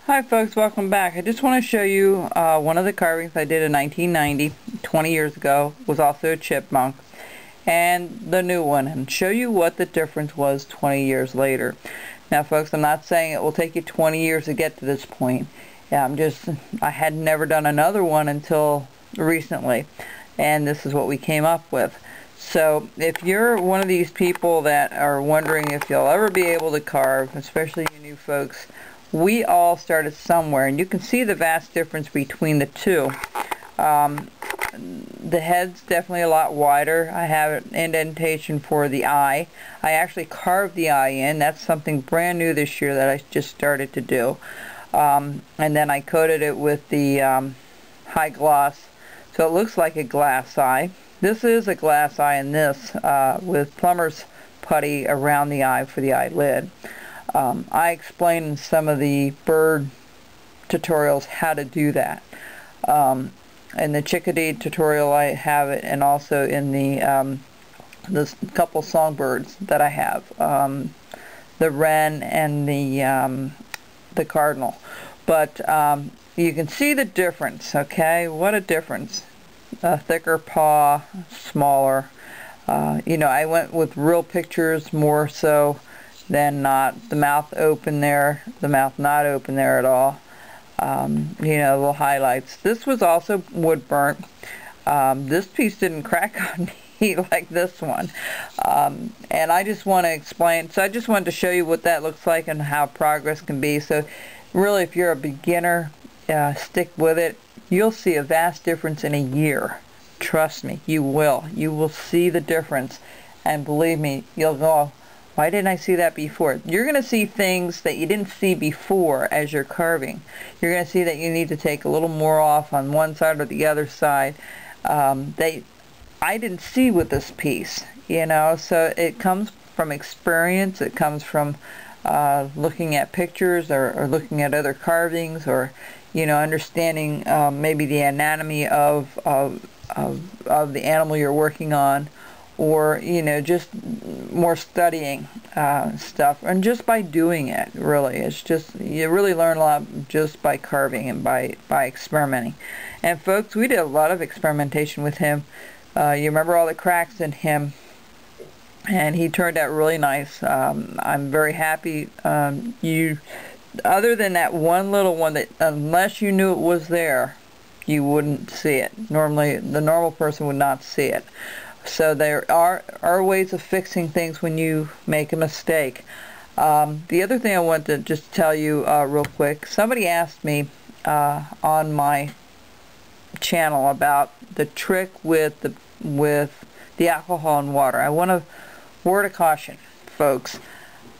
Hi folks, welcome back. I just want to show you one of the carvings I did in 1990, 20 years ago. It was also a chipmunk, and the new one, and show you what the difference was 20 years later. Now folks, I'm not saying it will take you 20 years to get to this point. I had never done another one until recently, and this is what we came up with. So if you're one of these people that are wondering if you'll ever be able to carve, especially you new folks, we all started somewhere, and you can see the vast difference between the two. The head's definitely a lot wider. I have an indentation for the eye. I actually carved the eye in. That's something brand new this year that I just started to do. And then I coated it with the high gloss, so it looks like a glass eye. This is a glass eye in this with plumber's putty around the eye for the eyelid. I explain in some of the bird tutorials how to do that. In the chickadee tutorial I have it, and also in the couple songbirds that I have, the wren and the cardinal. But you can see the difference, okay? What a difference. A thicker paw, smaller. I went with real pictures more so than not. The mouth open there, the mouth not open there at all. Little highlights. This was also wood burnt. This piece didn't crack on me like this one. And I just want to explain, so I just wanted to show you what that looks like and how progress can be. So really, if you're a beginner, stick with it. You'll see a vast difference in a year. Trust me, you will. You will see the difference. And believe me, you'll go, why didn't I see that before? You're going to see things that you didn't see before as you're carving. You're going to see that you need to take a little more off on one side or the other side. I didn't see with this piece, so it comes from experience. It comes from looking at pictures or looking at other carvings, or understanding maybe the anatomy of the animal you're working on, or just more studying stuff, and just by doing it. Really, it's just, you really learn a lot just by carving and by experimenting. And folks, we did a lot of experimentation with him. You remember all the cracks in him, and he turned out really nice. I'm very happy. Other than that one little one that, unless you knew it was there, you wouldn't see it. Normally, the normal person would not see it. So there are ways of fixing things when you make a mistake. The other thing I want to just tell you real quick, somebody asked me on my channel about the trick with the alcohol and water. I want to word of caution, folks.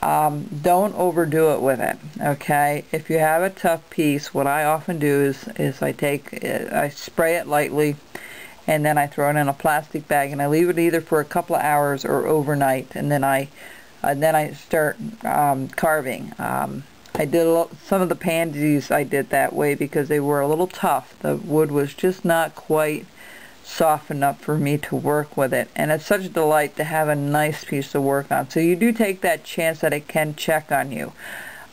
Don't overdo it with it, okay? If you have a tough piece, what I often do is I spray it lightly, and then I throw it in a plastic bag, and I leave it either for a couple of hours or overnight, and then I start carving. I did some of the pansies I did that way because they were a little tough. The wood was just not quite soft enough for me to work with it, and it's such a delight to have a nice piece to work on. So you do take that chance that it can check on you.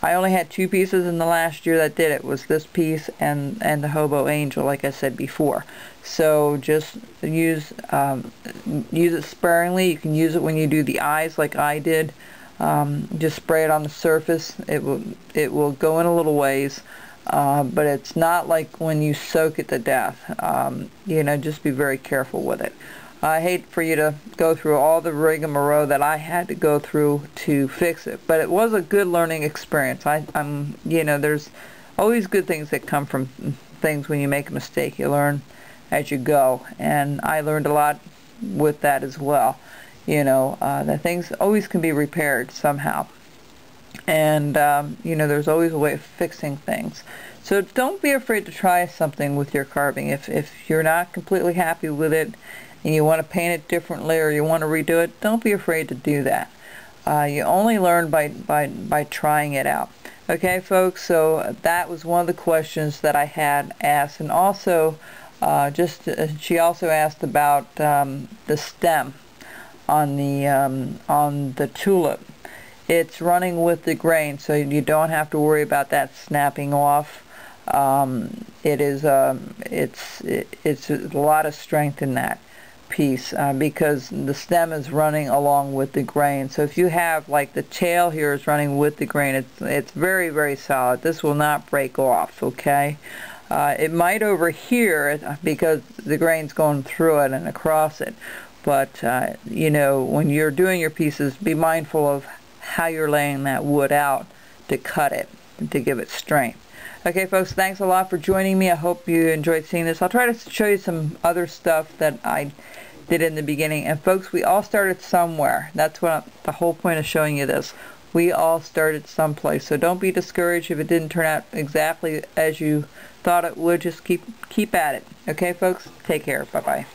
I only had two pieces in the last year that did it. Was this piece and the hobo angel, like I said before. So just use it sparingly. You can use it when you do the eyes, like I did. Just spray it on the surface. It will go in a little ways, but it's not like when you soak it to death. Just be very careful with it. I hate for you to go through all the rigmarole that I had to go through to fix it, but it was a good learning experience. There's always good things that come from things when you make a mistake. You learn as you go, and I learned a lot with that as well. That things always can be repaired somehow, and there's always a way of fixing things. So don't be afraid to try something with your carving. If you're not completely happy with it, and you want to paint it differently, or you want to redo it, don't be afraid to do that. You only learn by trying it out. Okay, folks, so that was one of the questions that I had asked. And also, she also asked about the stem on the tulip. it's running with the grain, so you don't have to worry about that snapping off. It's a lot of strength in that piece because the stem is running along with the grain. So if you have, like, the tail here is running with the grain, it's very, very solid. This will not break off, okay? It might over here because the grain's going through it and across it, but you know, when you're doing your pieces, be mindful of how you're laying that wood out to cut it and to give it strength. Okay, folks, thanks a lot for joining me. I hope you enjoyed seeing this. I'll try to show you some other stuff that I did in the beginning. And folks, we all started somewhere. That's what the whole point of showing you this. We all started someplace. So don't be discouraged if it didn't turn out exactly as you thought it would. Just keep at it. Okay, folks? Take care. Bye-bye.